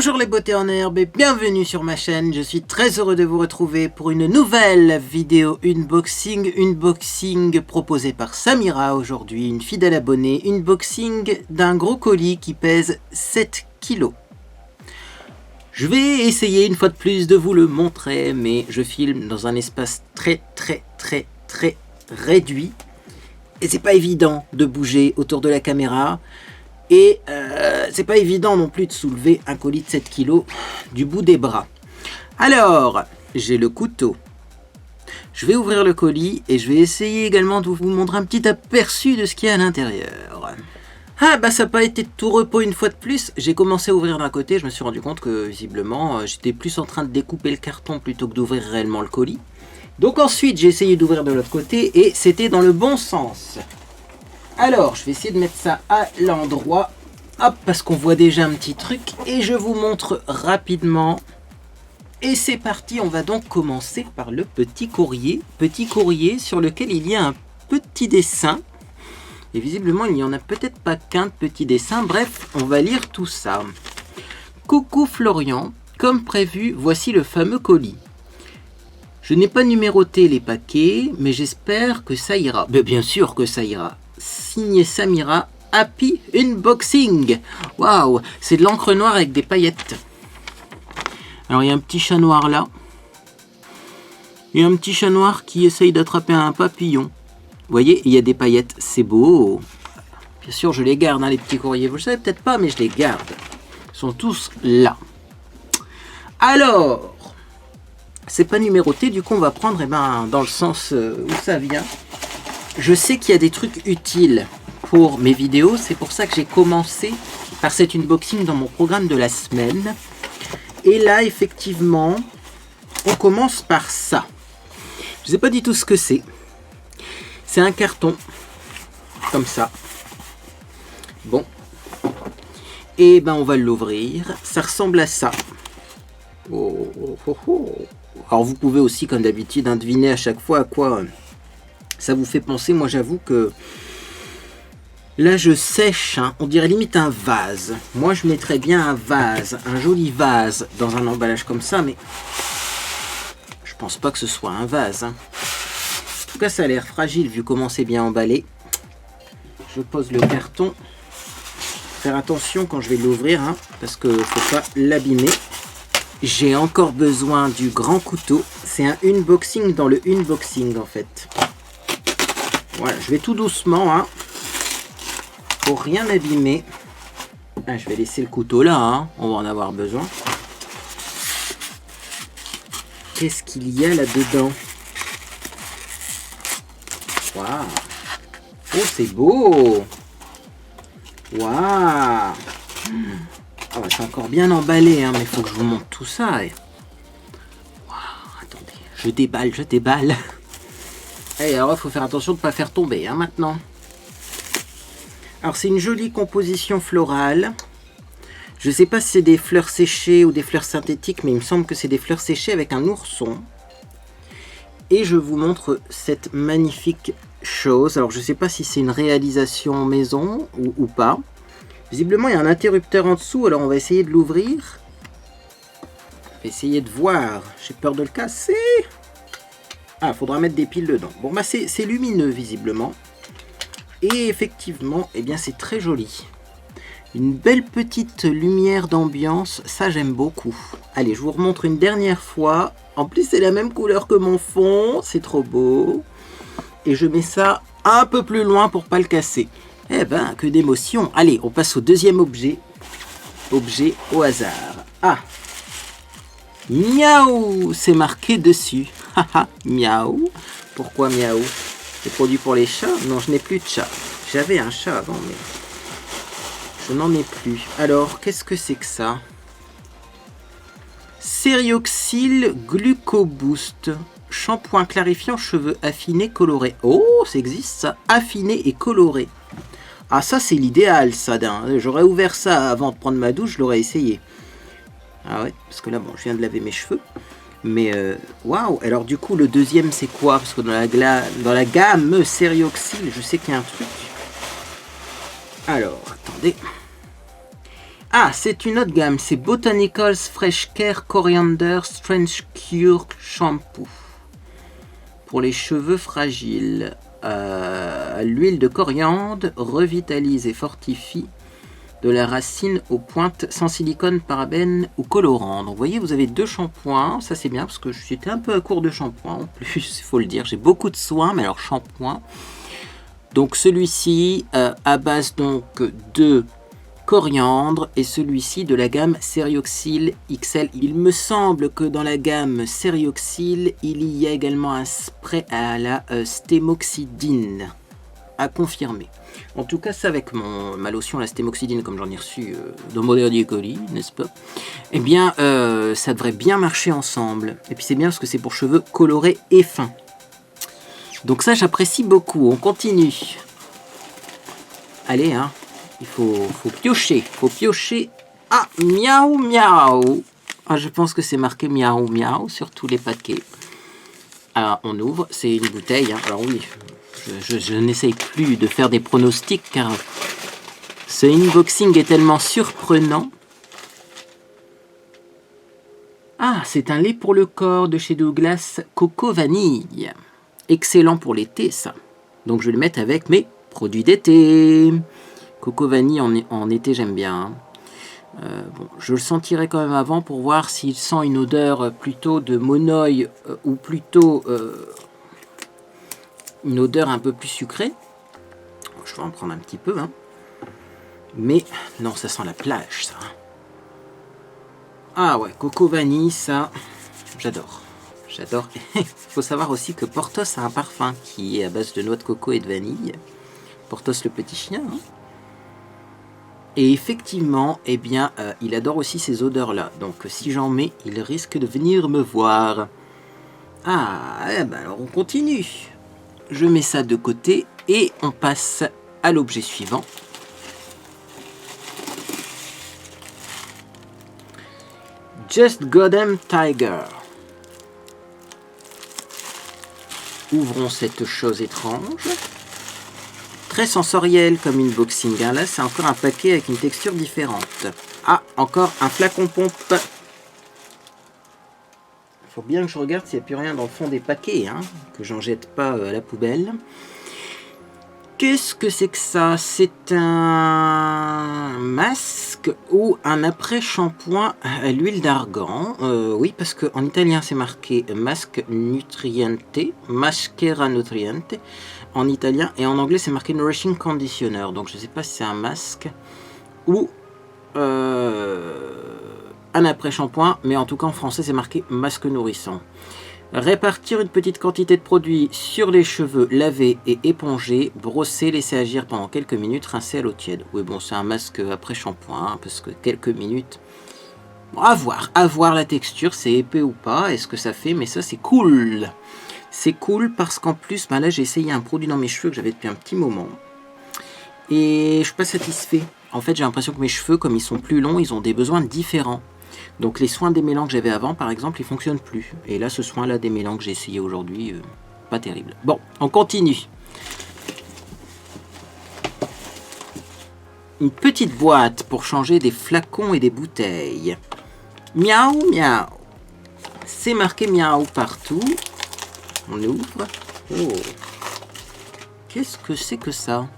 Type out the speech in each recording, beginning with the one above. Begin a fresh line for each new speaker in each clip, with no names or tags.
Bonjour les beautés en herbe et bienvenue sur ma chaîne. Je suis très heureux de vous retrouver pour une nouvelle vidéo unboxing proposée par Samira aujourd'hui, une fidèle abonnée, unboxing d'un gros colis qui pèse 7 kilos. Je vais essayer une fois de plus de vous le montrer, mais je filme dans un espace très réduit et c'est pas évident de bouger autour de la caméra. Et c'est pas évident non plus de soulever un colis de 7 kg du bout des bras. Alors, j'ai le couteau. Je vais ouvrir le colis et je vais essayer également de vous montrer un petit aperçu de ce qu'il y a à l'intérieur. Ah bah ça n'a pas été de tout repos une fois de plus. J'ai commencé à ouvrir d'un côté, je me suis rendu compte que visiblement j'étais plus en train de découper le carton plutôt que d'ouvrir réellement le colis. Donc ensuite j'ai essayé d'ouvrir de l'autre côté et c'était dans le bon sens. Alors, je vais essayer de mettre ça à l'endroit, hop, parce qu'on voit déjà un petit truc, et je vous montre rapidement. Et c'est parti, on va donc commencer par le petit courrier sur lequel il y a un petit dessin. Et visiblement, il n'y en a peut-être pas qu'un petit dessin, bref, on va lire tout ça. Coucou Florian, comme prévu, voici le fameux colis. Je n'ai pas numéroté les paquets, mais j'espère que ça ira. Mais bien sûr que ça ira. Signé Samira, Happy Unboxing. Waouh, c'est de l'encre noire avec des paillettes. Alors il y a un petit chat noir là. Il y a un petit chat noir qui essaye d'attraper un papillon. Vous voyez, il y a des paillettes, c'est beau. Bien sûr, je les garde, hein, les petits courriers. Vous le savez peut-être pas, mais je les garde. Ils sont tous là. Alors, c'est pas numéroté, du coup on va prendre dans le sens où ça vient. Je sais qu'il y a des trucs utiles pour mes vidéos, c'est pour ça que j'ai commencé par cet unboxing dans mon programme de la semaine. Et là, effectivement, on commence par ça. Je ne sais pas du tout ce que c'est. C'est un carton, comme ça. Bon. Et on va l'ouvrir. Ça ressemble à ça. Oh. Alors vous pouvez aussi, comme d'habitude, deviner à chaque fois à quoi ça vous fait penser. Moi j'avoue que là je sèche, hein. On dirait limite un vase. Moi je mettrais bien un vase, un joli vase dans un emballage comme ça, mais je pense pas que ce soit un vase, hein. En tout cas ça a l'air fragile vu comment c'est bien emballé. Je pose le carton. Faire attention quand je vais l'ouvrir, hein, parce que faut pas l'abîmer. J'ai encore besoin du grand couteau. C'est un unboxing dans le unboxing en fait. Voilà, je vais tout doucement, hein, pour rien abîmer. Ah, je vais laisser le couteau là, hein, on va en avoir besoin. Qu'est-ce qu'il y a là-dedans? Waouh! Oh, c'est beau! Waouh! Ah, bah, c'est encore bien emballé, hein, mais il faut que je vous montre tout ça. Waouh, attendez, je déballe. Et alors il faut faire attention de ne pas faire tomber, hein, maintenant. Alors c'est une jolie composition florale. Je ne sais pas si c'est des fleurs séchées ou des fleurs synthétiques, mais il me semble que c'est des fleurs séchées avec un ourson. Et je vous montre cette magnifique chose. Alors je ne sais pas si c'est une réalisation maison ou pas. Visiblement il y a un interrupteur en dessous, alors on va essayer de l'ouvrir. On va essayer de voir. J'ai peur de le casser. Ah, il faudra mettre des piles dedans. Bon, bah c'est lumineux, visiblement. Et effectivement, eh bien, c'est très joli. Une belle petite lumière d'ambiance. Ça, j'aime beaucoup. Allez, je vous remontre une dernière fois. En plus, c'est la même couleur que mon fond. C'est trop beau. Et je mets ça un peu plus loin pour pas le casser. Eh ben, que d'émotion. Allez, on passe au deuxième objet. Objet au hasard. Ah! Miaou, c'est marqué dessus. Haha, miaou. Pourquoi miaou? C'est produit pour les chats? Non, je n'ai plus de chat. J'avais un chat avant, mais je n'en ai plus. Alors, qu'est-ce que c'est que ça? Serioxyl Glucoboost. Shampoing clarifiant cheveux affinés colorés. Oh, ça existe ça. Affiné et coloré. Ah, ça c'est l'idéal, ça. J'aurais ouvert ça avant de prendre ma douche, je l'aurais essayé. Ah ouais, parce que là, bon, je viens de laver mes cheveux. Mais, waouh! Alors, du coup, le deuxième, c'est quoi? Parce que dans la gamme Serioxyl, je sais qu'il y a un truc. Alors, attendez. Ah, c'est une autre gamme. C'est Botanicals Fresh Care Coriander Strange Cure Shampoo. Pour les cheveux fragiles. L'huile de coriandre revitalise et fortifie de la racine aux pointes sans silicone, parabènes ou colorants. Donc vous voyez, vous avez 2 shampoings. Ça c'est bien parce que j'étais un peu à court de shampoing en plus, il faut le dire. J'ai beaucoup de soins, mais alors shampoing. Donc celui-ci à base donc de coriandre et celui-ci de la gamme Serioxyl XL. Il me semble que dans la gamme Serioxyl, il y a également un spray à la stémoxydine. À confirmer. En tout cas, c'est avec ma lotion la stémoxydine, comme j'en ai reçu dans mon dernier colis, n'est-ce pas? Eh bien, ça devrait bien marcher ensemble. Et puis c'est bien parce que c'est pour cheveux colorés et fins. Donc ça, j'apprécie beaucoup. On continue. Allez, hein. Il faut piocher. Faut piocher. Ah, miaou, miaou. Ah, je pense que c'est marqué miaou, miaou sur tous les paquets. Alors, on ouvre. C'est une bouteille. Hein. Alors oui, je n'essaye plus de faire des pronostics car ce unboxing est tellement surprenant. Ah, c'est un lait pour le corps de chez Douglas Coco Vanille. Excellent pour l'été, ça. Donc, je vais le mettre avec mes produits d'été. Coco Vanille en été, j'aime bien. Bon, je le sentirai quand même avant pour voir s'il sent une odeur plutôt de monoï ou plutôt une odeur un peu plus sucrée. Je vais en prendre un petit peu. Hein. Mais non, ça sent la plage, ça. Ah ouais, Coco Vanille, ça, j'adore. J'adore. Il faut savoir aussi que Porthos a un parfum qui est à base de noix de coco et de vanille. Porthos le petit chien. Hein. Et effectivement, eh bien, il adore aussi ces odeurs-là. Donc, si j'en mets, il risque de venir me voir. Ah, eh ben alors on continue. Je mets ça de côté et on passe à l'objet suivant. Just Goddamn Tiger. Ouvrons cette chose étrange. Très sensoriel comme unboxing. Hein. Là, c'est encore un paquet avec une texture différente. Ah, encore un flacon pompe. Il faut bien que je regarde s'il n'y a plus rien dans le fond des paquets. Hein, que j'en jette pas à la poubelle. Qu'est-ce que c'est que ça? C'est un masque ou un après-shampoing à l'huile d'argan. Oui, parce qu'en italien, c'est marqué masque nutriente, maschera nutriente. En italien et en anglais c'est marqué Nourishing Conditioner, donc je ne sais pas si c'est un masque ou un après-shampoing, mais en tout cas en français c'est marqué masque nourrissant. Répartir une petite quantité de produit sur les cheveux, laver et éponger, brosser, laisser agir pendant quelques minutes, rincer à l'eau tiède. Oui bon, c'est un masque après-shampoing, hein, parce que quelques minutes, bon, à voir la texture, c'est épais ou pas, est-ce que ça fait, mais ça c'est cool. C'est cool parce qu'en plus, ben là j'ai essayé un produit dans mes cheveux que j'avais depuis un petit moment. Et je suis pas satisfait. En fait, j'ai l'impression que mes cheveux, comme ils sont plus longs, ils ont des besoins différents. Donc les soins démêlants que j'avais avant, par exemple, ils fonctionnent plus. Et là, ce soin-là démêlant que j'ai essayé aujourd'hui, pas terrible. Bon, on continue. Une petite boîte pour changer des flacons et des bouteilles. Miaou, miaou. C'est marqué miaou partout. On ouvre. Oh. Qu'est-ce que c'est que ça?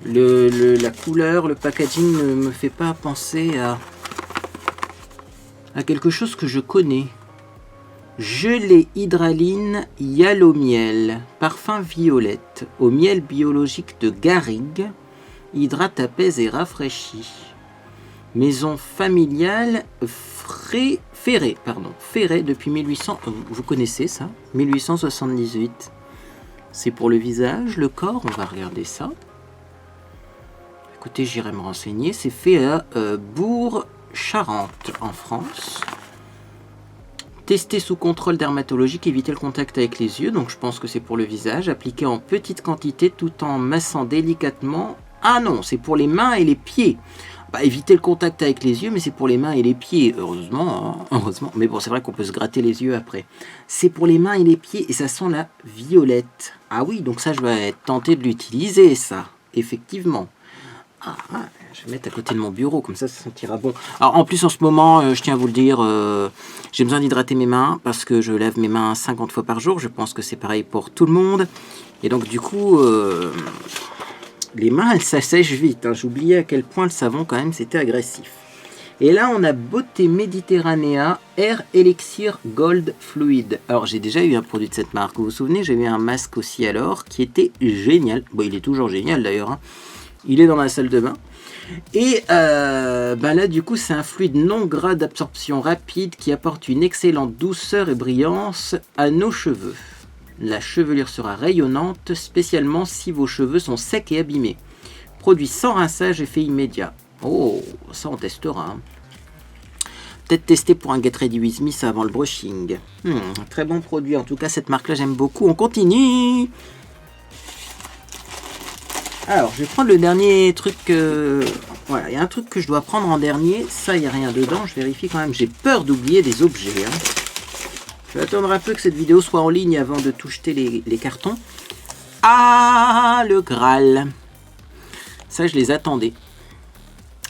La couleur, le packaging ne me fait pas penser à quelque chose que je connais. Gelée hydraline Yalomiel. Parfum violette. Au miel biologique de Garrigue. Hydrate, apaise et rafraîchit. Maison familiale Ferré depuis 1800, vous connaissez ça, 1878. C'est pour le visage, le corps, on va regarder ça. Écoutez, j'irai me renseigner. C'est fait à Bourg-Charentes, en France. Testé sous contrôle dermatologique, éviter le contact avec les yeux, donc je pense que c'est pour le visage. Appliqué en petite quantité tout en massant délicatement. Ah non, c'est pour les mains et les pieds. Bah, éviter le contact avec les yeux, mais c'est pour les mains et les pieds, heureusement, hein, heureusement. Mais bon, c'est vrai qu'on peut se gratter les yeux après. C'est pour les mains et les pieds, et ça sent la violette. Ah oui, donc ça, je vais être tenté de l'utiliser, ça, effectivement. Ah, Je vais mettre à côté de mon bureau, comme ça sentira bon. Alors en plus en ce moment, je tiens à vous le dire, j'ai besoin d'hydrater mes mains parce que je lave mes mains 50 fois par jour. Je pense que c'est pareil pour tout le monde. Et donc du coup, les mains elles s'assèchent vite. Hein. J'oubliais à quel point le savon quand même c'était agressif. Et là on a Beauté Méditerranea Air Elixir Gold Fluid. Alors j'ai déjà eu un produit de cette marque. Vous vous souvenez, j'ai eu un masque aussi alors qui était génial. Bon, il est toujours génial d'ailleurs. Hein. Il est dans la salle de bain. Et là du coup c'est un fluide non gras d'absorption rapide qui apporte une excellente douceur et brillance à nos cheveux. La chevelure sera rayonnante, spécialement si vos cheveux sont secs et abîmés. Produit sans rinçage, effet immédiat. Oh, ça on testera. Hein. Peut-être tester pour un Get Ready With Me ça avant le brushing. Très bon produit, en tout cas cette marque là j'aime beaucoup. On continue. Alors, je vais prendre le dernier truc. Voilà, il y a un truc que je dois prendre en dernier. Ça, il n'y a rien dedans. Je vérifie quand même. J'ai peur d'oublier des objets. Hein. Je vais attendre un peu que cette vidéo soit en ligne avant de tout jeter les cartons. Ah, le Graal. Ça, je les attendais.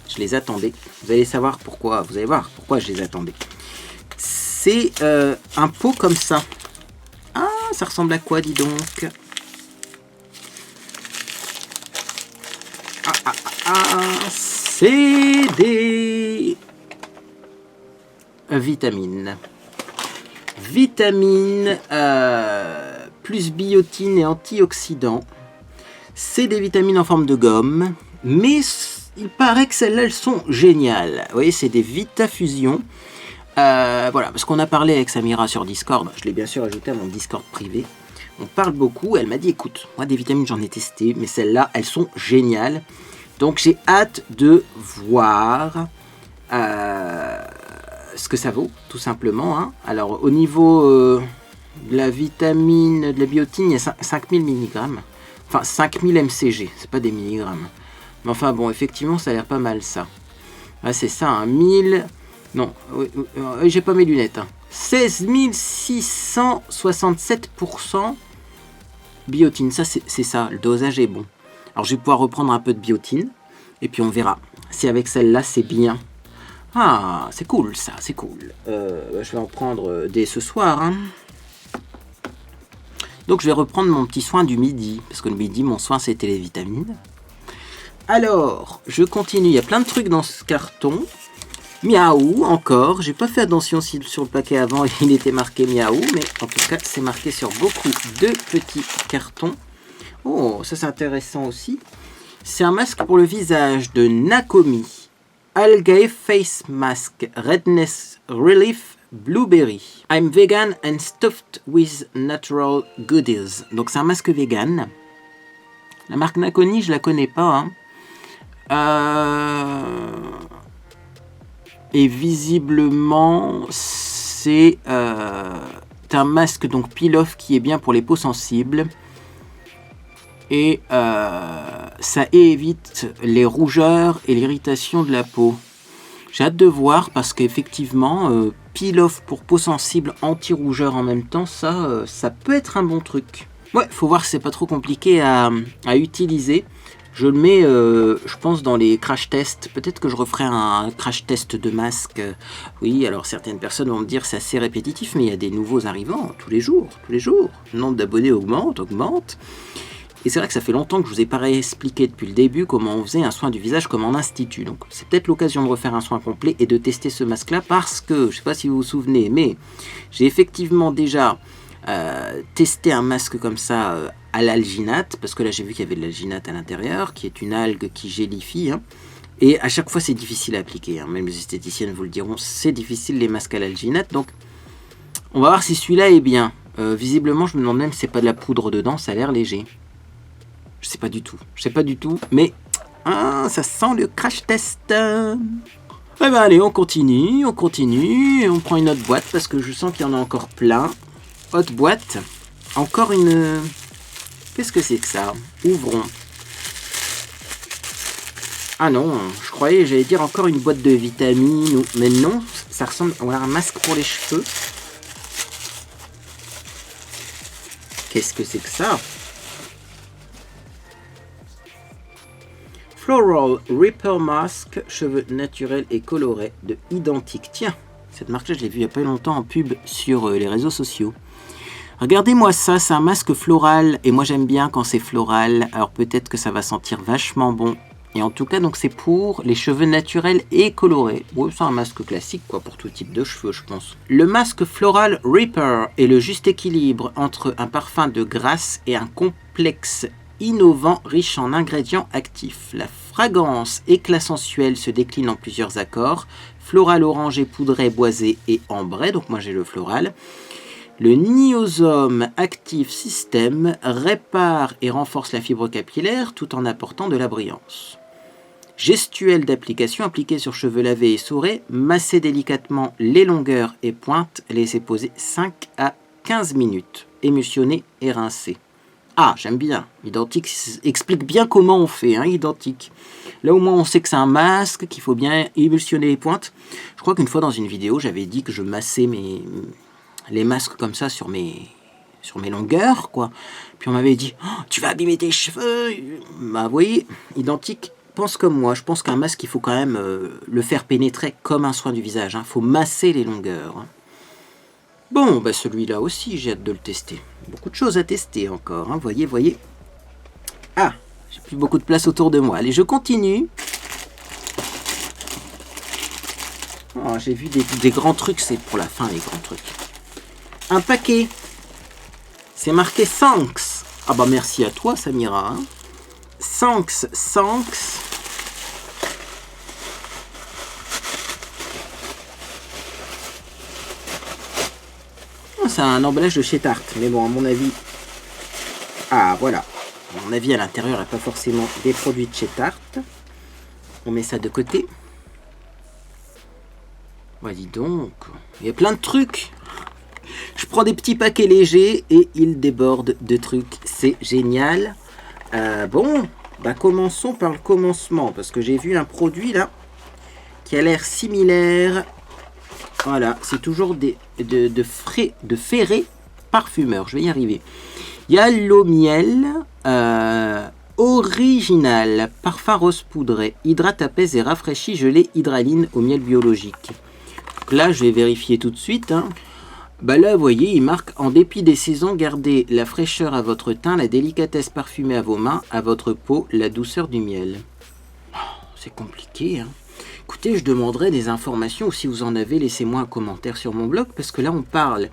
Je les attendais. Vous allez savoir pourquoi. Vous allez voir pourquoi je les attendais. C'est un pot comme ça. Ah, ça ressemble à quoi, dis donc ? C'est des vitamines. Vitamines plus biotine et antioxydants. C'est des vitamines en forme de gomme, mais il paraît que celles-là, elles sont géniales. Vous voyez, c'est des Vitafusion. Voilà, parce qu'on a parlé avec Samira sur Discord. Je l'ai bien sûr ajouté à mon Discord privé. On parle beaucoup. Elle m'a dit, écoute, moi des vitamines, j'en ai testé, mais celles-là, elles sont géniales. Donc j'ai hâte de voir ce que ça vaut, tout simplement. Hein. Alors au niveau de la vitamine, de la biotine, il y a 5000 mg. Enfin 5000 mcg, c'est pas des milligrammes. Mais enfin bon, effectivement, ça a l'air pas mal ça. Ah, c'est ça, hein, 1000... Non, j'ai pas mes lunettes. Hein. 16 667% biotine, ça c'est ça, le dosage est bon. Alors je vais pouvoir reprendre un peu de biotine. Et puis on verra si avec celle-là c'est bien. Ah, c'est cool ça, c'est cool. Je vais en prendre dès ce soir. Hein. Donc je vais reprendre mon petit soin du midi. Parce que le midi, mon soin c'était les vitamines. Alors, je continue. Il y a plein de trucs dans ce carton. Miaou, encore. J'ai pas fait attention si sur le paquet avant il était marqué miaou. Mais en tout cas, c'est marqué sur beaucoup de petits cartons. Oh, ça c'est intéressant aussi. C'est un masque pour le visage de Nakomi. Algae Face Mask Redness Relief Blueberry. I'm vegan and stuffed with natural goodies. Donc c'est un masque vegan. La marque Nakomi, je la connais pas. Hein. Et visiblement, c'est un masque donc peel-off qui est bien pour les peaux sensibles. Et ça évite les rougeurs et l'irritation de la peau. J'ai hâte de voir parce qu'effectivement, peel-off pour peau sensible, anti-rougeur en même temps, ça peut être un bon truc. Ouais, faut voir si c'est pas trop compliqué à utiliser. Je le mets, je pense, dans les crash tests. Peut-être que je referai un crash test de masque. Oui, alors certaines personnes vont me dire c'est assez répétitif, mais il y a des nouveaux arrivants tous les jours. Tous les jours. Le nombre d'abonnés augmente. Et c'est vrai que ça fait longtemps que je vous ai pas expliqué depuis le début comment on faisait un soin du visage comme en institut. Donc c'est peut-être l'occasion de refaire un soin complet et de tester ce masque-là parce que, je sais pas si vous vous souvenez, mais j'ai effectivement déjà testé un masque comme ça à l'alginate, parce que là j'ai vu qu'il y avait de l'alginate à l'intérieur, qui est une algue qui gélifie. Hein, et à chaque fois c'est difficile à appliquer. Hein, même les esthéticiennes vous le diront, c'est difficile les masques à l'alginate. Donc on va voir si celui-là est bien. Visiblement je me demande même si c'est pas de la poudre dedans, ça a l'air léger. Je sais pas du tout, mais ça sent le crash test. Eh ben allez, on continue, on prend une autre boîte parce que je sens qu'il y en a encore plein. Autre boîte, encore une... Qu'est-ce que c'est que ça? Ouvrons. Ah non, je croyais, j'allais dire encore une boîte de vitamines, mais non, ça ressemble à un masque pour les cheveux. Qu'est-ce que c'est que ça? Floral Ripper Mask, cheveux naturels et colorés de Identique. Tiens, cette marque-là, je l'ai vue il n'y a pas longtemps en pub sur les réseaux sociaux. Regardez-moi ça, c'est un masque floral. Et moi, j'aime bien quand c'est floral. Alors peut-être que ça va sentir vachement bon. Et en tout cas, donc c'est pour les cheveux naturels et colorés. Ouais, c'est un masque classique, quoi, pour tout type de cheveux, je pense. Le masque Floral Ripper est le juste équilibre entre un parfum de grâce et un complexe innovant riche en ingrédients actifs. La fragrance éclat sensuel se décline en plusieurs accords. Floral orangé, poudré, boisé et ambré. Donc moi j'ai le floral. Le Niosome Active System répare et renforce la fibre capillaire tout en apportant de la brillance. Gestuelle d'application appliquée sur cheveux lavés et sourés, massez délicatement les longueurs et pointes, laissez poser 5 à 15 minutes, émulsionner et rincer. Ah, j'aime bien. Identique explique bien comment on fait, hein, Identique. Là, au moins, on sait que c'est un masque, qu'il faut bien émulsionner les pointes. Je crois qu'une fois, dans une vidéo, j'avais dit que je massais les masques comme ça sur mes longueurs, quoi. Puis on m'avait dit, oh, tu vas abîmer tes cheveux. Bah, vous voyez, Identique pense comme moi. Je pense qu'un masque, il faut quand même le faire pénétrer comme un soin du visage. Il faut masser les longueurs. Hein. Bon, bah celui-là aussi, j'ai hâte de le tester. Beaucoup de choses à tester encore, hein. Voyez. Ah, j'ai plus beaucoup de place autour de moi. Allez, je continue. Oh, j'ai vu des grands trucs, c'est pour la fin, les grands trucs. Un paquet. C'est marqué Thanks. Ah bah merci à toi, Samira. Hein. Thanks. C'est un emballage de chez Tarte, mais bon, à mon avis... Ah, voilà. À mon avis, à l'intérieur, il n'y a pas forcément des produits de chez Tarte. On met ça de côté. Bah, dis donc. Il y a plein de trucs. Je prends des petits paquets légers et ils débordent de trucs. C'est génial. Bon, bah, commençons par le commencement. Parce que j'ai vu un produit, là, qui a l'air similaire... Voilà, c'est toujours de ferré parfumeur. Je vais y arriver. Il y a l'eau miel original, parfum rose poudré, hydrate, apaise et rafraîchit, gelée hydraline au miel biologique. Donc là, je vais vérifier tout de suite. Hein. Bah là, vous voyez, il marque en dépit des saisons, gardez la fraîcheur à votre teint, la délicatesse parfumée à vos mains, à votre peau, la douceur du miel. Oh, c'est compliqué, hein. Écoutez, je demanderai des informations, ou si vous en avez, laissez-moi un commentaire sur mon blog, parce que là, on parle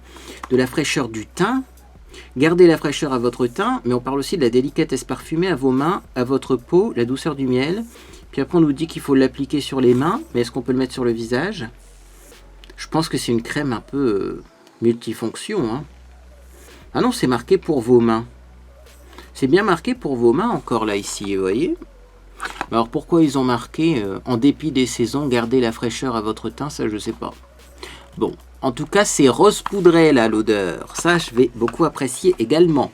de la fraîcheur du teint, gardez la fraîcheur à votre teint, mais on parle aussi de la délicatesse parfumée à vos mains, à votre peau, la douceur du miel. Puis après, on nous dit qu'il faut l'appliquer sur les mains, mais est-ce qu'on peut le mettre sur le visage? Je pense que c'est une crème un peu multifonction. Hein. Ah non, c'est marqué pour vos mains. C'est bien marqué pour vos mains encore, là, ici, vous voyez? Alors pourquoi ils ont marqué en dépit des saisons, gardez la fraîcheur à votre teint, ça je sais pas. Bon, en tout cas c'est rose poudré là l'odeur, ça je vais beaucoup apprécier également.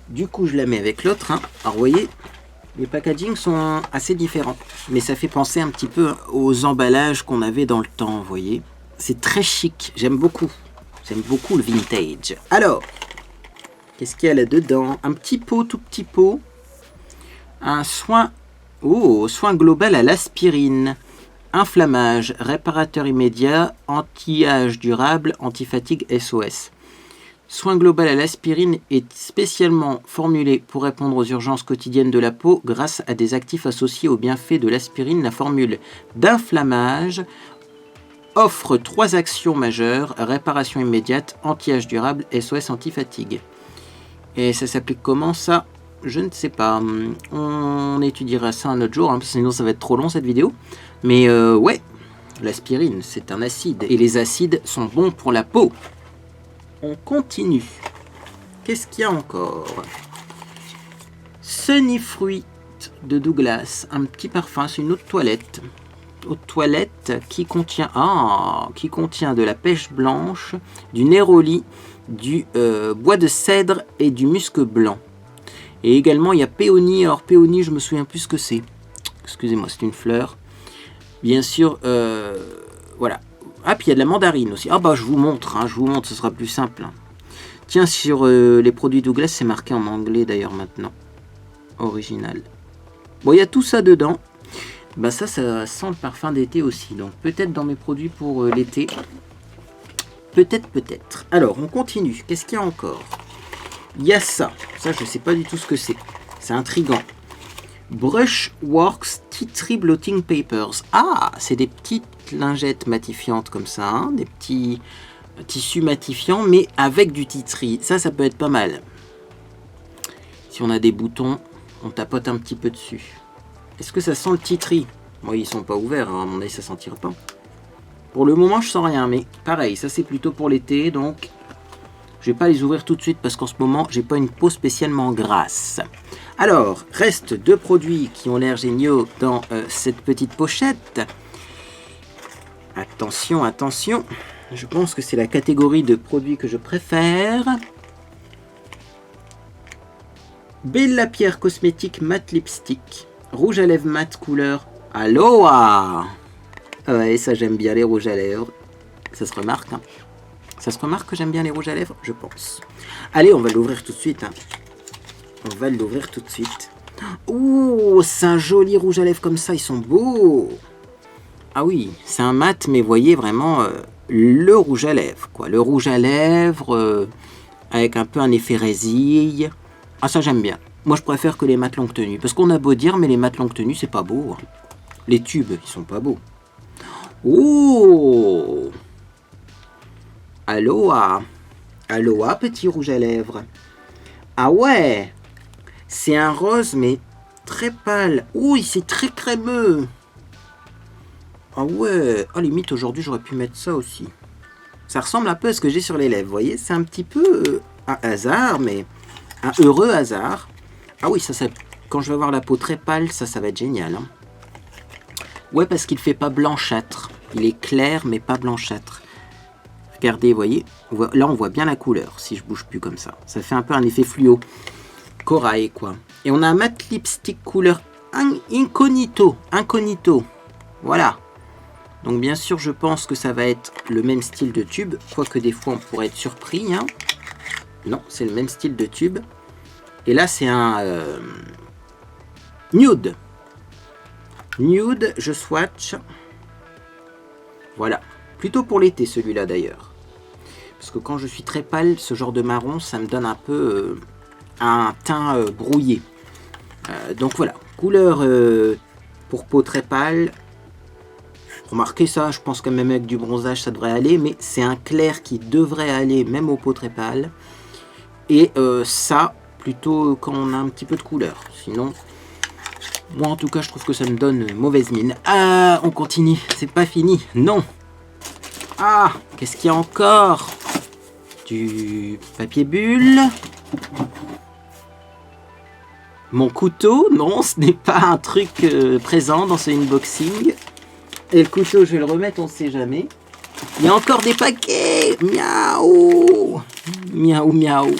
Du coup je la mets avec l'autre, hein. Alors vous voyez, les packagings sont assez différents, mais ça fait penser un petit peu aux emballages qu'on avait dans le temps, vous voyez. C'est très chic, j'aime beaucoup le vintage. Alors, qu'est-ce qu'il y a là-dedans? Un petit pot, tout petit pot. Un soin global à l'aspirine, inflammage, réparateur immédiat, anti-âge durable, anti-fatigue SOS. Soin global à l'aspirine est spécialement formulé pour répondre aux urgences quotidiennes de la peau grâce à des actifs associés aux bienfaits de l'aspirine. La formule d'inflammage offre 3 actions majeures, réparation immédiate, anti-âge durable, SOS, anti-fatigue. Et ça s'applique comment ça? Je ne sais pas, on étudiera ça un autre jour, hein, sinon ça va être trop long cette vidéo. Mais ouais, l'aspirine, c'est un acide. Et les acides sont bons pour la peau. On continue. Qu'est-ce qu'il y a encore? Sunny Fruit de Douglas, un petit parfum, c'est une eau de toilette. Eau de toilette qui contient de la pêche blanche, du néroli, du bois de cèdre et du musc blanc. Et également, il y a péonie. Alors, péonie, je me souviens plus ce que c'est. Excusez-moi, c'est une fleur. Bien sûr, voilà. Ah, puis il y a de la mandarine aussi. Ah, bah, je vous montre, ce sera plus simple. Tiens, sur les produits Douglas, c'est marqué en anglais d'ailleurs maintenant. Original. Bon, il y a tout ça dedans. Bah ça sent le parfum d'été aussi. Donc peut-être dans mes produits pour l'été. Peut-être. Alors, on continue. Qu'est-ce qu'il y a encore? Il y a ça. Ça, je sais pas du tout ce que c'est. C'est intriguant. Brushworks Tea Tree Blotting Papers. Ah, c'est des petites lingettes matifiantes comme ça. Hein, des petits tissus matifiants, mais avec du tea tree. Ça peut être pas mal. Si on a des boutons, on tapote un petit peu dessus. Est-ce que ça sent le tea tree? Moi, ils sont pas ouverts. Hein, à mon avis, ça sentira pas. Pour le moment, je sens rien. Mais pareil, ça c'est plutôt pour l'été. Donc, je vais pas les ouvrir tout de suite parce qu'en ce moment, j'ai pas une peau spécialement grasse. Alors, reste 2 produits qui ont l'air géniaux dans cette petite pochette. Attention. Je pense que c'est la catégorie de produits que je préfère. Belle Lapierre Cosmétique Matte Lipstick. Rouge à lèvres mat couleur Aloha. Ouais, ça j'aime bien les rouges à lèvres. Ça se remarque, hein. Ça se remarque que j'aime bien les rouges à lèvres, je pense. Allez, on va l'ouvrir tout de suite. Hein. On va l'ouvrir tout de suite. Ouh, c'est un joli rouge à lèvres comme ça, ils sont beaux. Ah oui, c'est un mat, mais voyez vraiment le rouge à lèvres, quoi. Le rouge à lèvres avec un peu un effet résille. Ah, ça j'aime bien. Moi, je préfère que les mats longue tenue. Parce qu'on a beau dire, mais les mats longue tenue, c'est pas beau. Hein. Les tubes, ils sont pas beaux. Oh! Aloha! Aloha, petit rouge à lèvres. Ah ouais! C'est un rose, mais très pâle. Oui, c'est très crémeux. Ah ouais! Ah, limite, aujourd'hui, j'aurais pu mettre ça aussi. Ça ressemble un peu à ce que j'ai sur les lèvres, vous voyez? C'est un petit peu un hasard, mais un heureux hasard. Ah oui, ça quand je vais avoir la peau très pâle, ça va être génial. Hein. Ouais, parce qu'il fait pas blanchâtre. Il est clair, mais pas blanchâtre. Regardez, vous voyez, là on voit bien la couleur, si je bouge plus comme ça. Ça fait un peu un effet fluo. Corail, quoi. Et on a un matte lipstick couleur incognito. Voilà. Donc bien sûr, je pense que ça va être le même style de tube. Quoique des fois, on pourrait être surpris. Hein. Non, c'est le même style de tube. Et là, c'est un nude. Nude, je swatch. Voilà. Plutôt pour l'été, celui-là, d'ailleurs. Parce que quand je suis très pâle, ce genre de marron, ça me donne un peu un teint brouillé. Donc voilà. Couleur pour peau très pâle. Remarquez ça, je pense que même avec du bronzage, ça devrait aller. Mais c'est un clair qui devrait aller même aux peaux très pâles. Et ça, plutôt quand on a un petit peu de couleur. Sinon, moi en tout cas, je trouve que ça me donne mauvaise mine. Ah, on continue. C'est pas fini. Non. Ah, qu'est-ce qu'il y a encore? Du papier bulle. Mon couteau. Non, ce n'est pas un truc présent dans ce unboxing. Et le couteau, je vais le remettre, on ne sait jamais. Il y a encore des paquets. Miaou. Miaou, miaou.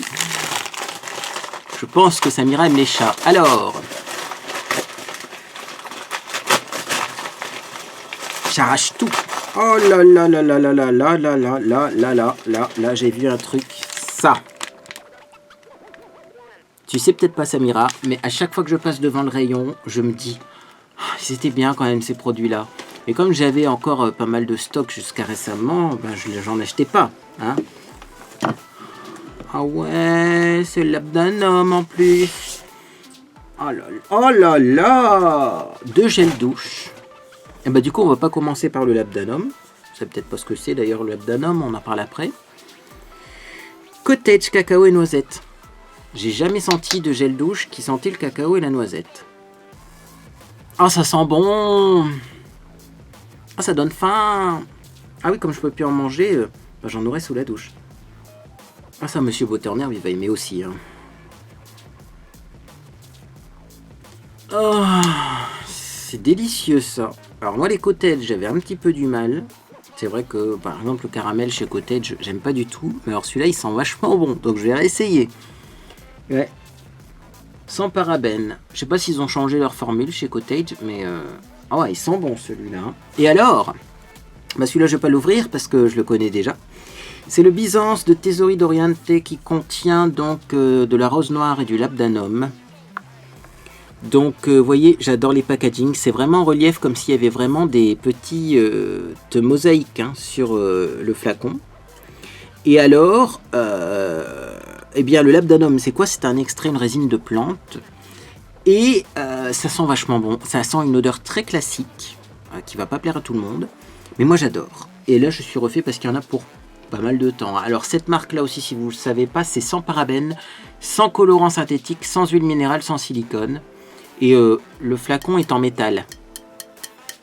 Je pense que Samira aime les chats. Alors. J'arrache tout. Oh là là là là là là là là là là là là là là, j'ai vu un truc. Ça. Tu sais peut-être pas Samira, mais à chaque fois que je passe devant le rayon, je me dis, c'était bien quand même ces produits-là. Et comme j'avais encore pas mal de stock jusqu'à récemment, ben j'en achetais pas. Hein. Ah ouais, c'est le Labdanum en plus. Oh là là, oh là là. 2 gels douche. Et bah du coup on va pas commencer par le Labdanum. Je sais peut-être pas ce que c'est d'ailleurs le Labdanum, on en parle après. Cottage, cacao et noisette. J'ai jamais senti de gel douche qui sentait le cacao et la noisette. Ah, ça sent bon. Ah, ça donne faim. Ah oui, comme je peux plus en manger, bah, j'en aurai sous la douche. Ah ça, Monsieur Botterner, il va aimer aussi. Hein. Oh, c'est délicieux ça. Alors moi les cottages, j'avais un petit peu du mal. C'est vrai que par exemple le caramel chez Cottage, j'aime pas du tout. Mais alors celui-là, il sent vachement bon, donc je vais réessayer. Ouais. Sans parabènes. Je sais pas s'ils ont changé leur formule chez Cottage, mais ah ouais, il sent bon celui-là. Et alors, bah celui-là je vais pas l'ouvrir parce que je le connais déjà. C'est le Byzance de Tesori d'Oriente qui contient donc de la rose noire et du Labdanum. Donc vous voyez, j'adore les packaging, c'est vraiment en relief comme s'il y avait vraiment des petits mosaïques hein, sur le flacon. Et alors, eh bien le labdanum, c'est quoi? C'est un extrait, une résine de plante. Et ça sent vachement bon, ça sent une odeur très classique, qui va pas plaire à tout le monde. Mais moi j'adore. Et là je suis refait parce qu'il y en a pour pas mal de temps. Alors cette marque là aussi, si vous ne le savez pas, c'est sans parabènes, sans colorant synthétique, sans huile minérale, sans silicone. Et le flacon est en métal.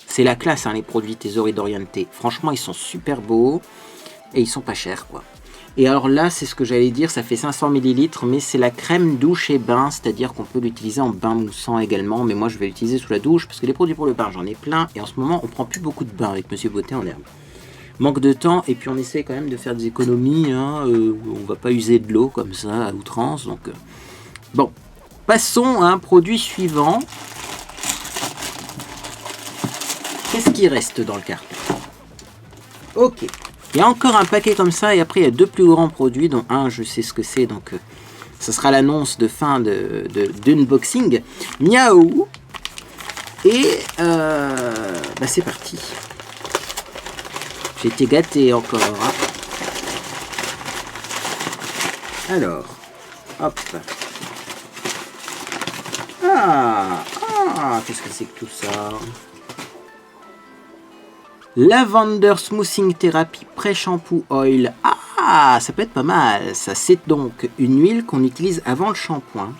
C'est la classe hein, les produits Tesori d'Oriente. Franchement ils sont super beaux. Et ils sont pas chers quoi. Et alors là c'est ce que j'allais dire, ça fait 500 ml. Mais c'est la crème douche et bain. C'est-à-dire qu'on peut l'utiliser en bain moussant également. Mais moi je vais l'utiliser sous la douche. Parce que les produits pour le bain j'en ai plein. Et en ce moment on prend plus beaucoup de bains avec Monsieur Beauté en herbe. Manque de temps. Et puis on essaie quand même de faire des économies hein, on va pas user de l'eau comme ça à outrance. Donc bon. Passons à un produit suivant. Qu'est-ce qui reste dans le carton? Ok. Il y a encore un paquet comme ça et après il y a deux plus grands produits dont un je sais ce que c'est donc ce sera l'annonce de fin d'unboxing. Miaou. Et bah c'est parti. J'ai été gâté encore. Hein. Alors, hop. Qu'est-ce que c'est que tout ça? Lavender Smoothing Therapy Pré-Shampoo Oil. Ah, ça peut être pas mal. Ça, c'est donc une huile qu'on utilise avant le shampoing.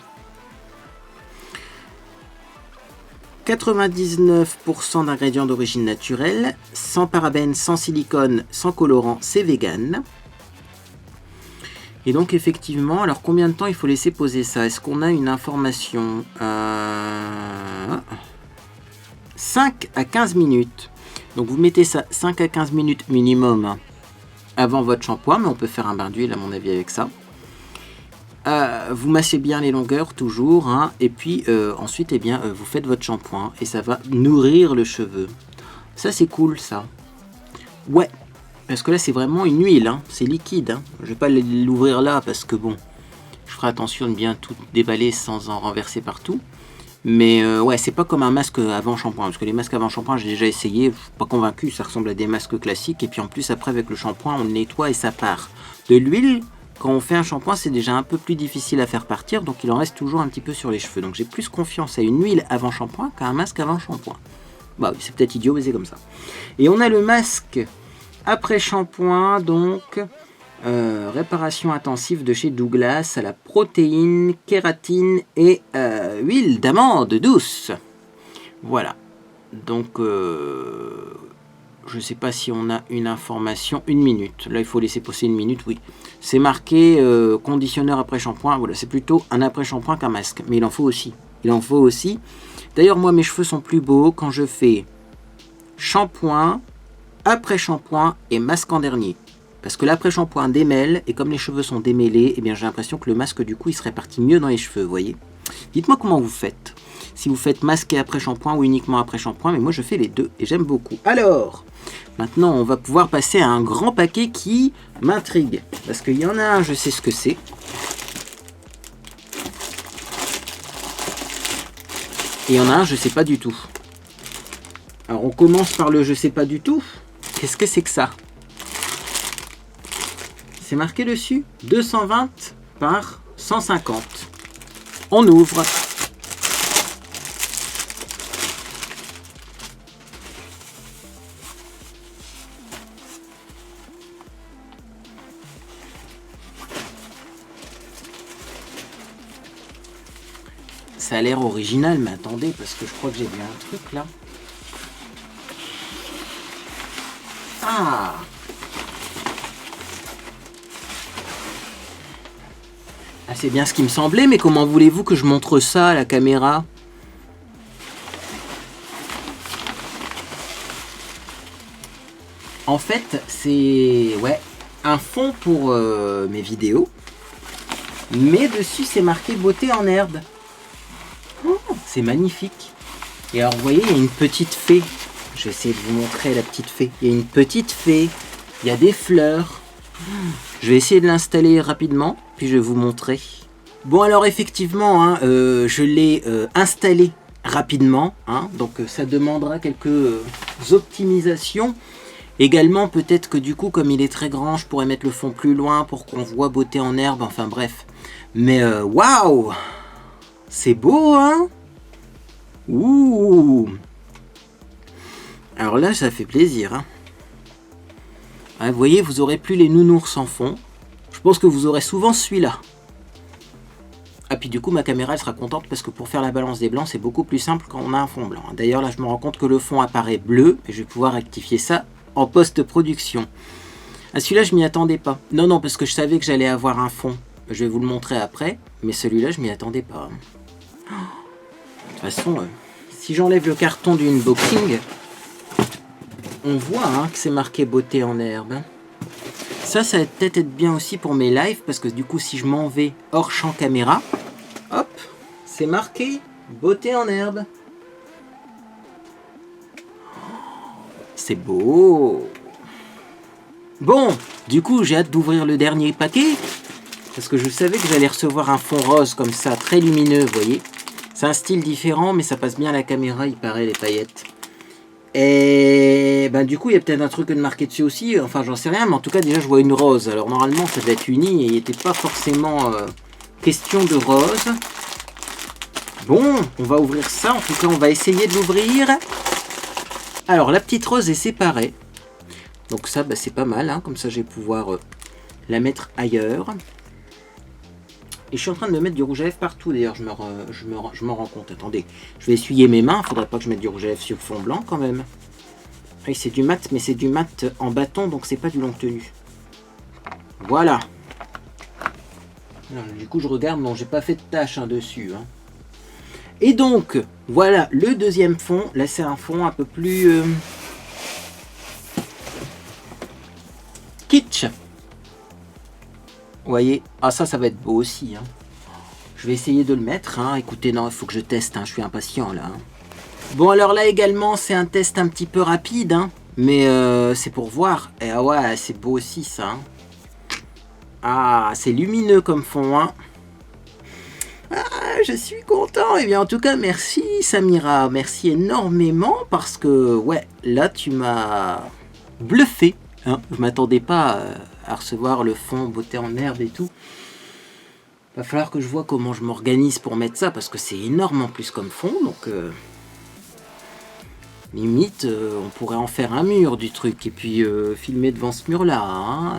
99% d'ingrédients d'origine naturelle, sans parabènes, sans silicone, sans colorant, c'est vegan. Et donc effectivement, alors combien de temps il faut laisser poser ça? Est-ce qu'on a une information 5 à 15 minutes. Donc vous mettez ça 5 à 15 minutes minimum hein, avant votre shampoing, mais on peut faire un bain d'huile à mon avis avec ça. Vous massez bien les longueurs toujours, hein, et puis ensuite eh bien, vous faites votre shampoing et ça va nourrir le cheveu. Ça c'est cool ça. Ouais, parce que là c'est vraiment une huile, hein, c'est liquide. Hein. Je vais pas l'ouvrir là parce que bon, je ferai attention de bien tout déballer sans en renverser partout. Mais ouais, c'est pas comme un masque avant shampoing, parce que les masques avant shampoing j'ai déjà essayé, je suis pas convaincu, ça ressemble à des masques classiques, et puis en plus après avec le shampoing on le nettoie et ça part. De l'huile, quand on fait un shampoing c'est déjà un peu plus difficile à faire partir, donc il en reste toujours un petit peu sur les cheveux, donc j'ai plus confiance à une huile avant shampoing qu'à un masque avant shampoing. Bah oui, c'est peut-être idiot mais c'est comme ça. Et on a le masque après shampoing, donc... réparation intensive de chez Douglas à la protéine, kératine et huile d'amande douce. Voilà. Donc, je sais pas si on a une information. Une minute. Là, il faut laisser poser une minute, oui. C'est marqué conditionneur après shampoing. Voilà, c'est plutôt un après shampoing qu'un masque. Mais il en faut aussi. Il en faut aussi. D'ailleurs, moi, mes cheveux sont plus beaux quand je fais shampoing, après shampoing et masque en dernier. Parce que l'après-shampoing démêle, et comme les cheveux sont démêlés, eh bien j'ai l'impression que le masque du coup il se répartit mieux dans les cheveux, vous voyez. Dites-moi comment vous faites. Si vous faites masque et après-shampoing ou uniquement après-shampoing, mais moi je fais les deux et j'aime beaucoup. Alors, maintenant on va pouvoir passer à un grand paquet qui m'intrigue. Parce qu'il y en a un, je sais ce que c'est. Et il y en a un, je sais pas du tout. Alors on commence par le je sais pas du tout. Qu'est-ce que c'est que ça ? C'est marqué dessus 220 par 150. On ouvre. Ça a l'air original, mais attendez, parce que je crois que j'ai vu un truc là. Ah! Ah, c'est bien ce qui me semblait, mais comment voulez-vous que je montre ça à la caméra? En fait, c'est ouais, un fond pour mes vidéos, mais dessus c'est marqué beauté en herbe. Oh, c'est magnifique. Et alors vous voyez, il y a une petite fée. Je vais essayer de vous montrer la petite fée. Il y a une petite fée, il y a des fleurs. Je vais essayer de l'installer rapidement, puis je vais vous montrer. Bon alors effectivement, hein, je l'ai installé rapidement, hein, donc ça demandera quelques optimisations. Également peut-être que du coup comme il est très grand, je pourrais mettre le fond plus loin pour qu'on voit beauté en herbe, enfin bref. Mais waouh, c'est beau hein. Ouh. Alors là ça fait plaisir hein. Ah, vous voyez, vous aurez plus les nounours en fond. Je pense que vous aurez souvent celui-là. Ah puis du coup ma caméra elle sera contente parce que pour faire la balance des blancs c'est beaucoup plus simple quand on a un fond blanc. D'ailleurs là je me rends compte que le fond apparaît bleu et je vais pouvoir rectifier ça en post-production. Ah celui-là je m'y attendais pas. Non non parce que je savais que j'allais avoir un fond. Je vais vous le montrer après. Mais celui-là je m'y attendais pas. De toute façon si j'enlève le carton du unboxing on voit hein, que c'est marqué beauté en herbe. Ça va peut-être être bien aussi pour mes lives parce que du coup si je m'en vais hors champ caméra, hop, c'est marqué beauté en herbe. C'est beau. Bon, du coup j'ai hâte d'ouvrir le dernier paquet parce que je savais que j'allais recevoir un fond rose comme ça, très lumineux, vous voyez. C'est un style différent mais ça passe bien à la caméra, il paraît, les paillettes. Et ben du coup il y a peut-être un truc de marqué dessus aussi, enfin j'en sais rien, mais en tout cas déjà je vois une rose. Alors normalement ça doit être uni et il n'était pas forcément question de rose. Bon, on va ouvrir ça, en tout cas on va essayer de l'ouvrir. Alors la petite rose est séparée, donc ça bah, c'est pas mal, hein. Comme ça je vais pouvoir la mettre ailleurs. Et je suis en train de me mettre du rouge à lèvres partout d'ailleurs, je m'en rends compte. Attendez, je vais essuyer mes mains, il faudrait pas que je mette du rouge à lèvres sur fond blanc quand même. Oui, c'est du mat, mais c'est du mat en bâton, donc c'est pas du longue tenue. Voilà. Alors, du coup, je regarde, non, j'ai pas fait de tâche hein, dessus. Hein. Et donc, voilà le deuxième fond. Là, c'est un fond un peu plus kitsch. Vous voyez, ah ça va être beau aussi. Hein. Je vais essayer de le mettre. Hein. Écoutez, non, il faut que je teste. Hein. Je suis impatient là. Hein. Bon, alors là également, c'est un test un petit peu rapide. Hein. Mais c'est pour voir. Et ah ouais, c'est beau aussi ça. Hein. Ah, c'est lumineux comme fond. Hein. Ah, je suis content. Et bien en tout cas, merci Samira. Merci énormément parce que, ouais, là tu m'as bluffé. Hein. Je m'attendais pas à recevoir le fond beauté en herbe et tout. Va falloir que je vois comment je m'organise pour mettre ça parce que c'est énorme en plus comme fond. Donc, limite, on pourrait en faire un mur du truc et puis filmer devant ce mur-là. Hein.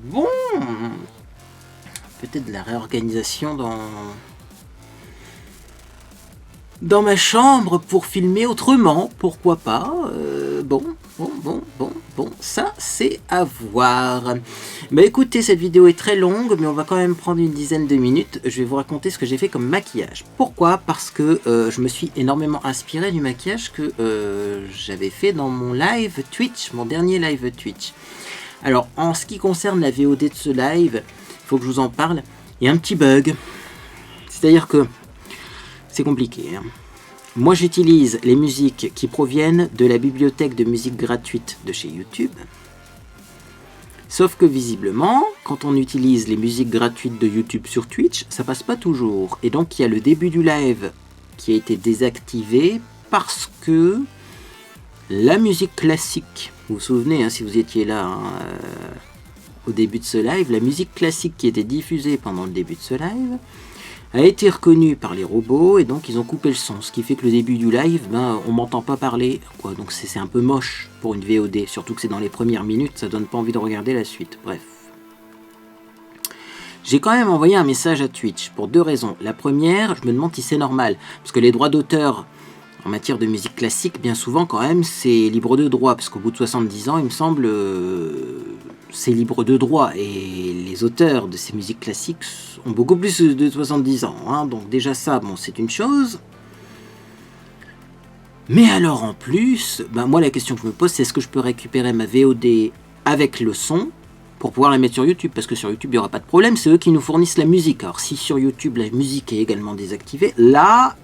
Bon, peut-être de la réorganisation dans ma chambre pour filmer autrement, pourquoi pas. Bon, ça c'est à voir. Bah écoutez, cette vidéo est très longue, mais on va quand même prendre une dizaine de minutes. Je vais vous raconter ce que j'ai fait comme maquillage. Pourquoi? Parce que je me suis énormément inspiré du maquillage que j'avais fait dans mon live Twitch, mon dernier live Twitch. Alors, en ce qui concerne la VOD de ce live, il faut que je vous en parle. Il y a un petit bug. C'est-à-dire que c'est compliqué. Hein. Moi, j'utilise les musiques qui proviennent de la bibliothèque de musique gratuite de chez YouTube. Sauf que visiblement, quand on utilise les musiques gratuites de YouTube sur Twitch, ça passe pas toujours. Et donc, il y a le début du live qui a été désactivé parce que la musique classique, vous vous souvenez, hein, si vous étiez là hein, au début de ce live, la musique classique qui était diffusée pendant le début de ce live a été reconnue par les robots et donc ils ont coupé le son, ce qui fait que le début du live, ben, on m'entend pas parler, quoi. Donc c'est un peu moche pour une VOD, surtout que c'est dans les premières minutes, ça donne pas envie de regarder la suite, bref. J'ai quand même envoyé un message à Twitch pour deux raisons. La première, je me demande si c'est normal, parce que les droits d'auteur en matière de musique classique, bien souvent quand même, c'est libre de droit, parce qu'au bout de 70 ans, il me semble, c'est libre de droit, et les auteurs de ces musiques classiques ont beaucoup plus de 70 ans, hein, donc déjà ça, bon, c'est une chose. Mais alors en plus, ben moi la question que je me pose, c'est est-ce que je peux récupérer ma VOD avec le son, pour pouvoir la mettre sur YouTube, parce que sur YouTube, il n'y aura pas de problème, c'est eux qui nous fournissent la musique. Alors si sur YouTube, la musique est également désactivée, là,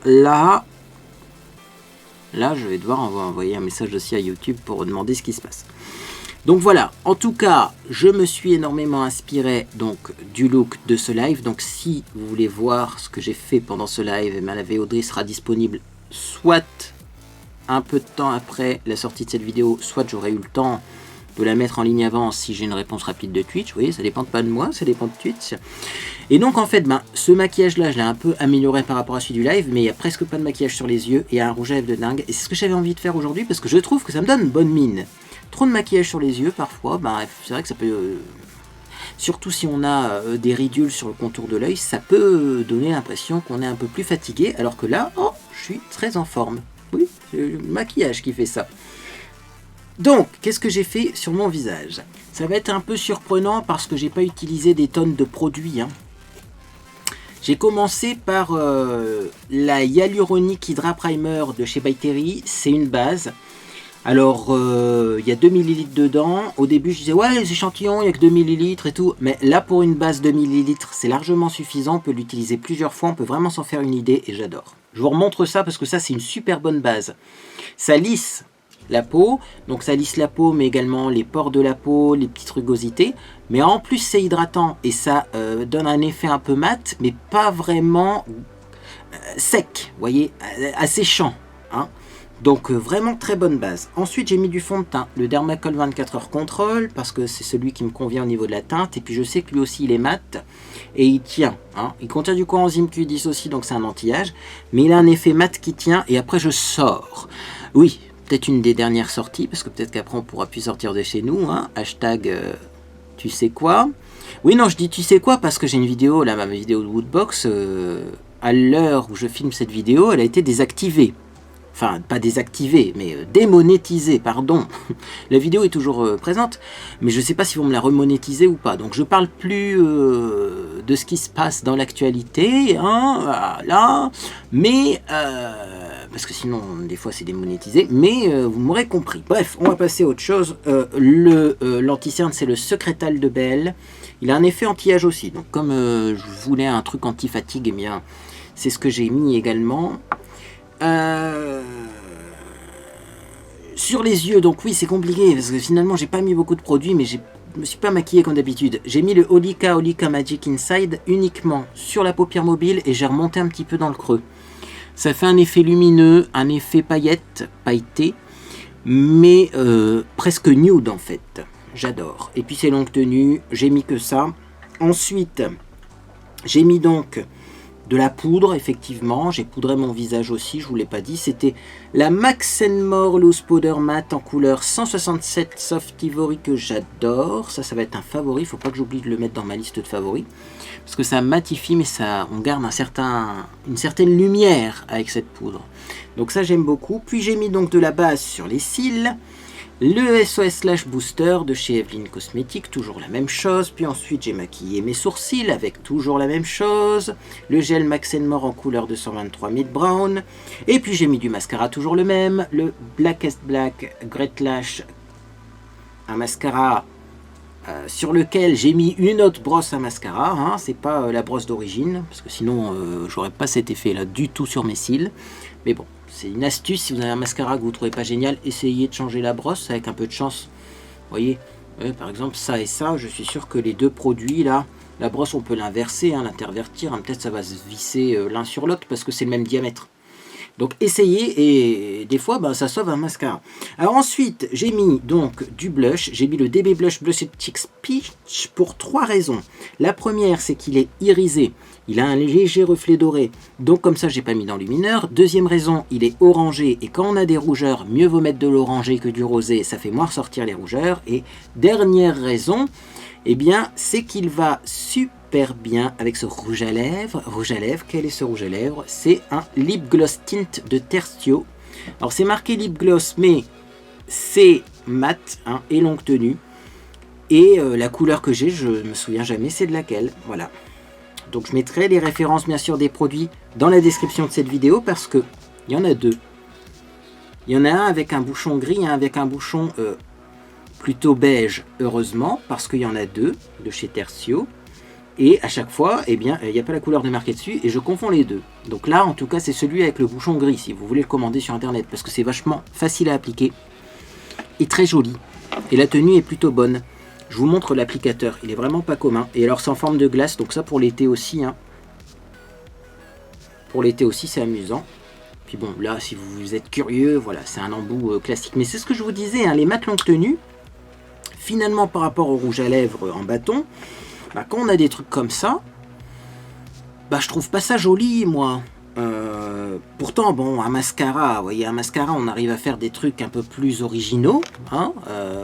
je vais devoir envoyer un message aussi à YouTube pour demander ce qui se passe. Donc voilà, en tout cas, je me suis énormément inspiré donc du look de ce live. Donc si vous voulez voir ce que j'ai fait pendant ce live, la VOD sera disponible soit un peu de temps après la sortie de cette vidéo, soit j'aurai eu le temps de la mettre en ligne avant si j'ai une réponse rapide de Twitch. Vous voyez, ça dépend pas de moi, ça dépend de Twitch. Et donc en fait, ce maquillage là, je l'ai un peu amélioré par rapport à celui du live, mais il n'y a presque pas de maquillage sur les yeux et un rouge à lèvres de dingue. Et c'est ce que j'avais envie de faire aujourd'hui parce que je trouve que ça me donne une bonne mine. Trop de maquillage sur les yeux parfois, c'est vrai que ça peut... surtout si on a des ridules sur le contour de l'œil, ça peut donner l'impression qu'on est un peu plus fatigué, alors que là, oh, je suis très en forme. Oui, c'est le maquillage qui fait ça. Donc, qu'est-ce que j'ai fait sur mon visage? Ça va être un peu surprenant parce que j'ai pas utilisé des tonnes de produits. J'ai commencé par la Hyaluronic Hydra Primer de chez By Terry. C'est une base. Alors, il y a 2 ml dedans. Au début, je disais, ouais, les échantillons, il n'y a que 2 ml et tout. Mais là, pour une base de 2 ml, c'est largement suffisant. On peut l'utiliser plusieurs fois. On peut vraiment s'en faire une idée et j'adore. Je vous remontre ça parce que ça, c'est une super bonne base. Ça lisse la peau, donc ça lisse la peau, mais également les pores de la peau, les petites rugosités. Mais en plus, c'est hydratant et ça donne un effet un peu mat, mais pas vraiment sec, vous voyez, asséchant. Donc vraiment très bonne base. Ensuite, j'ai mis du fond de teint, le Dermacol 24 heures Control, parce que c'est celui qui me convient au niveau de la teinte. Et puis je sais que lui aussi, il est mat et il tient. Il contient du coenzyme Q10 aussi, donc c'est un anti-âge. Mais il a un effet mat qui tient et après je sors. Oui, peut-être une des dernières sorties, parce que peut-être qu'après on pourra plus sortir de chez nous. Hashtag tu sais quoi. Oui, non, je dis tu sais quoi parce que j'ai une vidéo, là, ma vidéo de Woodbox, à l'heure où je filme cette vidéo, elle a été désactivée. Enfin, pas désactivée, mais démonétisée, pardon. La vidéo est toujours présente, mais je ne sais pas si vont me la remonétiser ou pas. Donc je parle plus de ce qui se passe dans l'actualité, voilà. Mais, parce que sinon, des fois, c'est démonétisé. Mais vous m'aurez compris. Bref, on va passer à autre chose. L'anti-cerne, c'est le Secretal de Belle. Il a un effet anti-âge aussi. Donc comme je voulais un truc anti-fatigue, eh bien, c'est ce que j'ai mis également. Sur les yeux, donc oui, c'est compliqué parce que finalement j'ai pas mis beaucoup de produits, mais je me suis pas maquillé comme d'habitude. J'ai mis le Holika Magic Inside uniquement sur la paupière mobile et j'ai remonté un petit peu dans le creux. Ça fait un effet lumineux, un effet pailleté, mais presque nude en fait. J'adore. Et puis c'est longue tenue, j'ai mis que ça. Ensuite, j'ai mis donc de la poudre, effectivement, j'ai poudré mon visage aussi, je vous l'ai pas dit, c'était la Max & More Loose Powder Matte en couleur 167 Soft Ivory que j'adore, ça va être un favori, il faut pas que j'oublie de le mettre dans ma liste de favoris, parce que ça matifie, mais ça, on garde une certaine lumière avec cette poudre, donc ça j'aime beaucoup. Puis j'ai mis donc de la base sur les cils, le SOS Lash Booster de chez Evelyn Cosmetics, toujours la même chose. Puis ensuite j'ai maquillé mes sourcils avec toujours la même chose. Le gel Max & More en couleur 223 Mid Brown. Et puis j'ai mis du mascara, toujours le même. Le Blackest Black Great Lash. Un mascara sur lequel j'ai mis une autre brosse à mascara. C'est pas la brosse d'origine, parce que sinon j'aurais pas cet effet là du tout sur mes cils. Mais bon. C'est une astuce, si vous avez un mascara que vous ne trouvez pas génial, essayez de changer la brosse avec un peu de chance. Vous voyez, par exemple ça et ça, je suis sûr que les deux produits là, la brosse on peut l'inverser, l'intervertir, peut-être ça va se visser l'un sur l'autre parce que c'est le même diamètre. Donc essayez et des fois ça sauve un mascara. Alors ensuite j'ai mis donc du blush, j'ai mis le DB Blush Blush Cheeks Peach pour 3 raisons. La première c'est qu'il est irisé. Il a un léger reflet doré, donc comme ça j'ai pas mis d'enlumineur. Deuxième raison, il est orangé et quand on a des rougeurs, mieux vaut mettre de l'orangé que du rosé, ça fait moins ressortir les rougeurs. Et dernière raison, eh bien c'est qu'il va super bien avec ce rouge à lèvres. Rouge à lèvres, quel est ce rouge à lèvres? C'est un Lip Gloss Tint de Tertio. Alors c'est marqué Lip Gloss, mais c'est mat et longue tenue. Et la couleur que j'ai, je me souviens jamais c'est de laquelle, voilà. Donc je mettrai les références bien sûr des produits dans la description de cette vidéo parce que il y en a deux. Il y en a un avec un bouchon gris et un avec un bouchon plutôt beige, heureusement, parce qu'il y en a deux de chez Tertio. Et à chaque fois, eh bien, il n'y a pas la couleur de marquée dessus et je confonds les deux. Donc là, en tout cas, c'est celui avec le bouchon gris si vous voulez le commander sur internet parce que c'est vachement facile à appliquer et très joli. Et la tenue est plutôt bonne. Je vous montre l'applicateur, il est vraiment pas commun. Et alors c'est en forme de glace, donc ça pour l'été aussi. Hein. Pour l'été aussi c'est amusant. Puis bon, là si vous êtes curieux, voilà, c'est un embout classique. Mais c'est ce que je vous disais, hein, les mates longue tenue, finalement par rapport au rouge à lèvres en bâton, bah, quand on a des trucs comme ça, bah je trouve pas ça joli moi. Pourtant bon, un mascara, vous voyez, un mascara on arrive à faire des trucs un peu plus originaux, hein,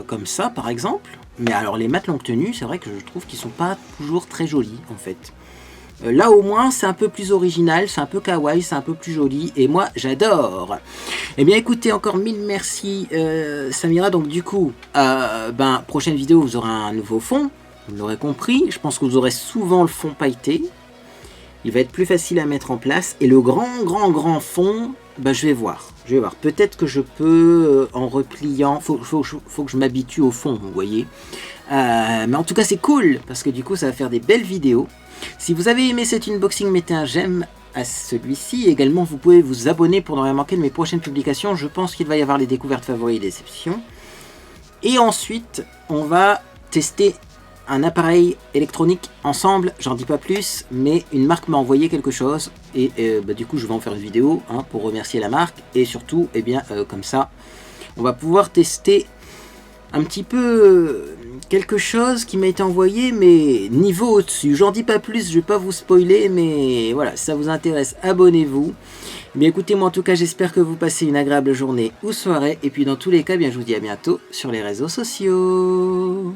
comme ça par exemple. Mais alors les mates longue tenue, c'est vrai que je trouve qu'ils sont pas toujours très jolis en fait. Là au moins c'est un peu plus original, c'est un peu kawaii, c'est un peu plus joli et moi j'adore. Eh bien écoutez, encore mille merci Samira. Donc du coup, prochaine vidéo vous aurez un nouveau fond, vous l'aurez compris. Je pense que vous aurez souvent le fond pailleté. Il va être plus facile à mettre en place. Et le grand fond, je vais voir. Peut-être que je peux, en repliant, faut que je m'habitue au fond, vous voyez. Mais en tout cas, c'est cool, parce que du coup, ça va faire des belles vidéos. Si vous avez aimé cet unboxing, mettez un j'aime à celui-ci. Également, vous pouvez vous abonner pour ne rien manquer de mes prochaines publications. Je pense qu'il va y avoir les découvertes favoris et déceptions. Et ensuite, on va tester un appareil électronique ensemble, j'en dis pas plus, mais une marque m'a envoyé quelque chose et du coup je vais en faire une vidéo hein, pour remercier la marque et surtout comme ça on va pouvoir tester un petit peu quelque chose qui m'a été envoyé mais niveau au-dessus. J'en dis pas plus, je vais pas vous spoiler, mais voilà, si ça vous intéresse, abonnez-vous. Mais écoutez, moi en tout cas j'espère que vous passez une agréable journée ou soirée et puis dans tous les cas, je vous dis à bientôt sur les réseaux sociaux.